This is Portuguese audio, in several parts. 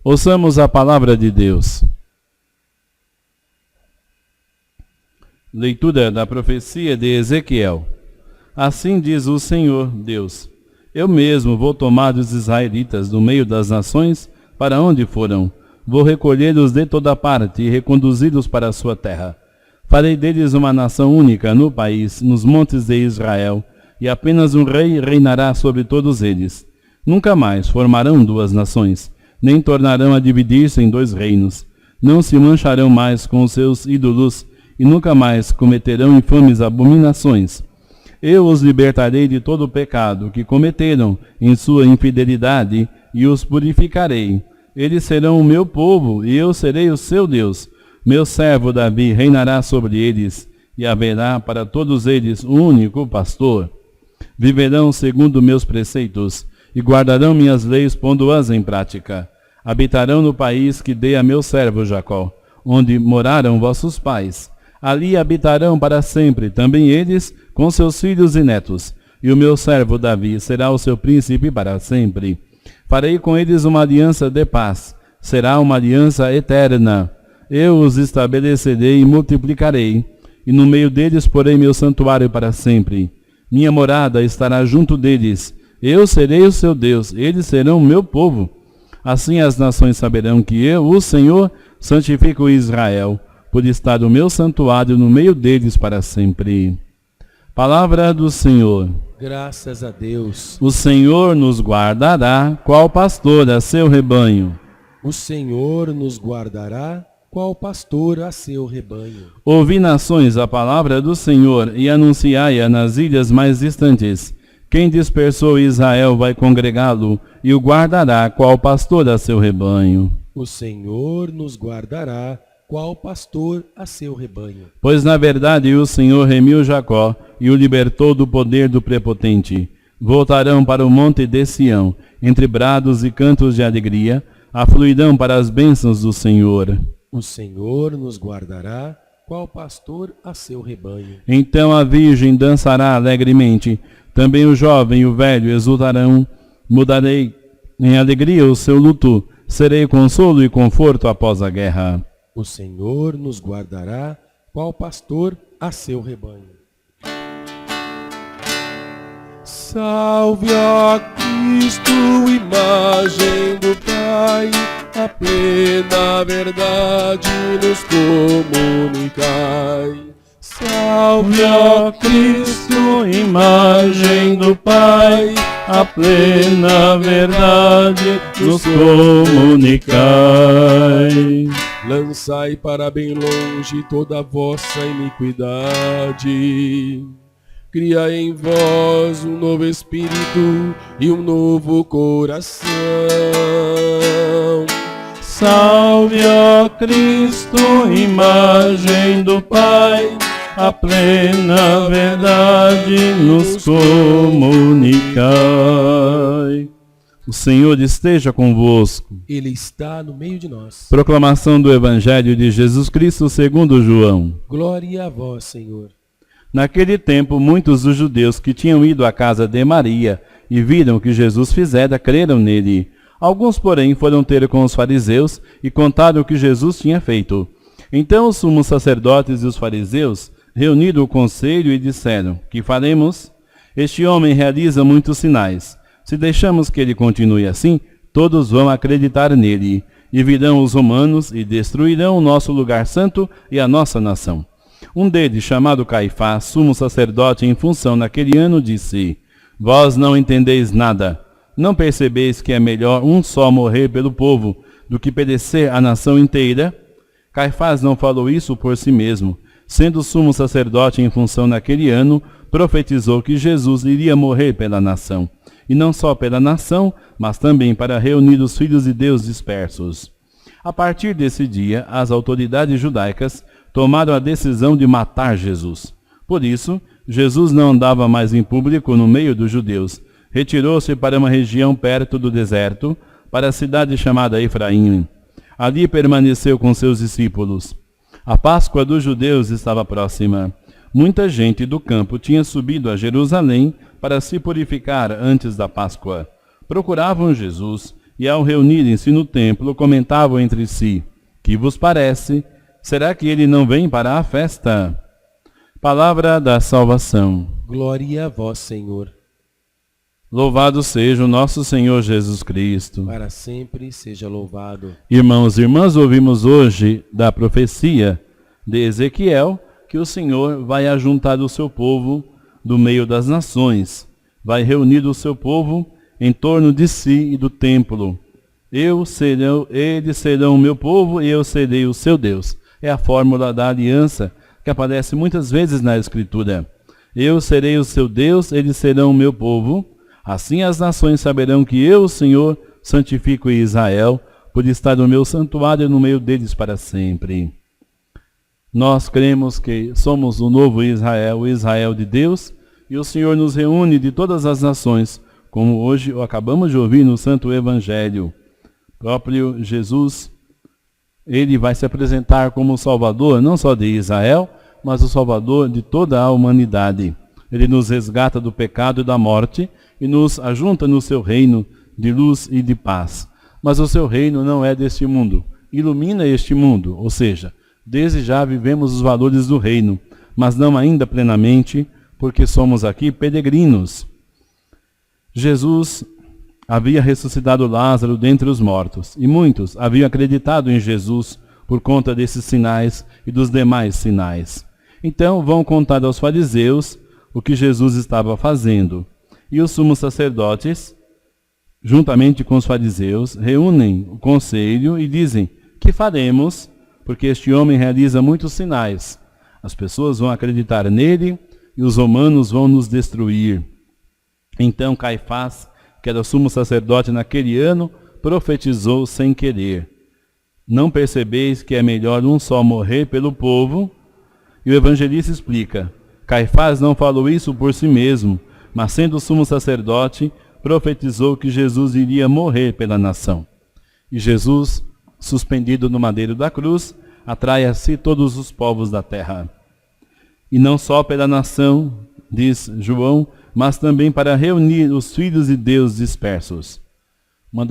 Ouçamos a palavra de Deus. Leitura da profecia de Ezequiel. Assim diz o Senhor Deus: Eu mesmo vou tomar os israelitas do meio das nações para onde foram. Vou recolhê-los de toda parte e reconduzi-los para a sua terra. Farei deles uma nação única no país, nos montes de Israel, e apenas um rei reinará sobre todos eles. Nunca mais formarão duas nações, nem tornarão a dividir-se em dois reinos. Não se mancharão mais com os seus ídolos, e nunca mais cometerão infames abominações. Eu os libertarei de todo o pecado que cometeram em sua infidelidade, e os purificarei. Eles serão o meu povo, e eu serei o seu Deus. Meu servo Davi reinará sobre eles, e haverá para todos eles um único pastor. Viverão segundo meus preceitos, e guardarão minhas leis pondo-as em prática. Habitarão no país que dei a meu servo Jacó, onde moraram vossos pais. Ali habitarão para sempre, também eles, com seus filhos e netos. E o meu servo Davi será o seu príncipe para sempre. Farei com eles uma aliança de paz. Será uma aliança eterna. Eu os estabelecerei e multiplicarei. E no meio deles porei meu santuário para sempre. Minha morada estará junto deles. Eu serei o seu Deus, eles serão o meu povo. Assim as nações saberão que eu, o Senhor, santifico Israel, por estar o meu santuário no meio deles para sempre. Palavra do Senhor. Graças a Deus. O Senhor nos guardará, qual pastor a seu rebanho. O Senhor nos guardará, qual pastor a seu rebanho. Ouvi, nações, a palavra do Senhor e anunciai-a nas ilhas mais distantes. Quem dispersou Israel vai congregá-lo e o guardará, qual pastor a seu rebanho. O Senhor nos guardará, qual pastor a seu rebanho. Pois na verdade o Senhor remiu Jacó e o libertou do poder do prepotente. Voltarão para o monte de Sião, entre brados e cantos de alegria, afluirão para as bênçãos do Senhor. O Senhor nos guardará, qual pastor a seu rebanho. Então a virgem dançará alegremente, também o jovem e o velho exultarão. Mudarei em alegria o seu luto, serei consolo e conforto após a guerra. O Senhor nos guardará, qual pastor a seu rebanho. Salve a Cristo, imagem do Pai, a plena verdade nos comunicai. Salve a Cristo, imagem do Pai, a plena verdade nos comunicai. Lançai para bem longe toda a vossa iniquidade. Criai em vós um novo espírito e um novo coração. Salve a Cristo, imagem do Pai, a plena verdade nos comunicai. O Senhor esteja convosco. Ele está no meio de nós. Proclamação do Evangelho de Jesus Cristo segundo João. Glória a vós, Senhor. Naquele tempo, muitos dos judeus que tinham ido à casa de Maria e viram o que Jesus fizera, creram nele. Alguns, porém, foram ter com os fariseus e contaram o que Jesus tinha feito. Então os sumos sacerdotes e os fariseus reuniram o conselho e disseram: Que faremos? Este homem realiza muitos sinais. Se deixamos que ele continue assim, todos vão acreditar nele. E virão os romanos e destruirão o nosso lugar santo e a nossa nação. Um deles, chamado Caifás, sumo sacerdote em função naquele ano, disse: Vós não entendeis nada. Não percebeis que é melhor um só morrer pelo povo do que perecer a nação inteira? Caifás não falou isso por si mesmo. Sendo sumo sacerdote em função naquele ano, profetizou que Jesus iria morrer pela nação. E não só pela nação, mas também para reunir os filhos de Deus dispersos. A partir desse dia, as autoridades judaicas tomaram a decisão de matar Jesus. Por isso, Jesus não andava mais em público no meio dos judeus. Retirou-se para uma região perto do deserto, para a cidade chamada Efraim. Ali permaneceu com seus discípulos. A Páscoa dos judeus estava próxima. Muita gente do campo tinha subido a Jerusalém para se purificar antes da Páscoa. Procuravam Jesus e, ao reunirem-se no templo, comentavam entre si: que vos parece? Será que ele não vem para a festa? Palavra da salvação. Glória a vós, Senhor. Louvado seja o nosso Senhor Jesus Cristo. Para sempre seja louvado. Irmãos e irmãs, ouvimos hoje da profecia de Ezequiel que o Senhor vai ajuntar o seu povo do meio das nações, vai reunir o seu povo em torno de si e do templo. Eles serão o meu povo e eu serei o seu Deus. É a fórmula da aliança que aparece muitas vezes na Escritura. Eu serei o seu Deus, eles serão o meu povo. Assim as nações saberão que eu, o Senhor, santifico Israel, por estar no meu santuário no meio deles para sempre. Nós cremos que somos o novo Israel, o Israel de Deus, e o Senhor nos reúne de todas as nações, como hoje acabamos de ouvir no Santo Evangelho. O próprio Jesus, ele vai se apresentar como o Salvador, não só de Israel, mas o Salvador de toda a humanidade. Ele nos resgata do pecado e da morte e nos ajunta no seu reino de luz e de paz. Mas o seu reino não é deste mundo. Ilumina este mundo, ou seja, desde já vivemos os valores do reino, mas não ainda plenamente, porque somos aqui peregrinos. Jesus havia ressuscitado Lázaro dentre os mortos, e muitos haviam acreditado em Jesus por conta desses sinais e dos demais sinais. Então vão contar aos fariseus o que Jesus estava fazendo. E os sumos sacerdotes, juntamente com os fariseus, reúnem o conselho e dizem: que faremos? Porque este homem realiza muitos sinais. As pessoas vão acreditar nele e os romanos vão nos destruir. Então Caifás, que era sumo sacerdote naquele ano, profetizou sem querer: não percebeis que é melhor um só morrer pelo povo? E o evangelista explica: Caifás não falou isso por si mesmo, mas sendo sumo sacerdote, profetizou que Jesus iria morrer pela nação. E Jesus, suspendido no madeiro da cruz, atrai a si todos os povos da terra. E não só pela nação, diz João, mas também para reunir os filhos de Deus dispersos. Um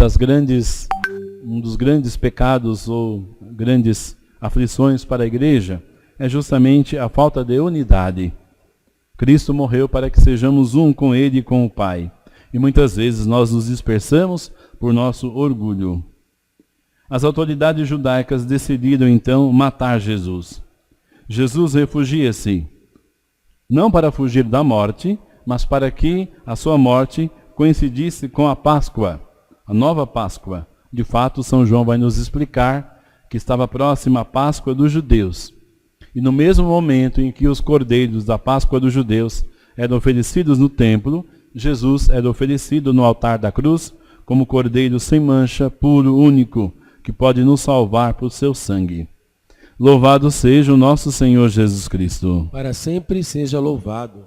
dos grandes pecados ou grandes aflições para a igreja é justamente a falta de unidade. Cristo morreu para que sejamos um com Ele e com o Pai. E muitas vezes nós nos dispersamos por nosso orgulho. As autoridades judaicas decidiram então matar Jesus. Jesus refugia-se, não para fugir da morte, mas para que a sua morte coincidisse com a Páscoa, a nova Páscoa. De fato, São João vai nos explicar que estava próxima a Páscoa dos judeus. E no mesmo momento em que os cordeiros da Páscoa dos judeus eram oferecidos no templo, Jesus era oferecido no altar da cruz como cordeiro sem mancha, puro, único, que pode nos salvar por seu sangue. Louvado seja o nosso Senhor Jesus Cristo. Para sempre seja louvado.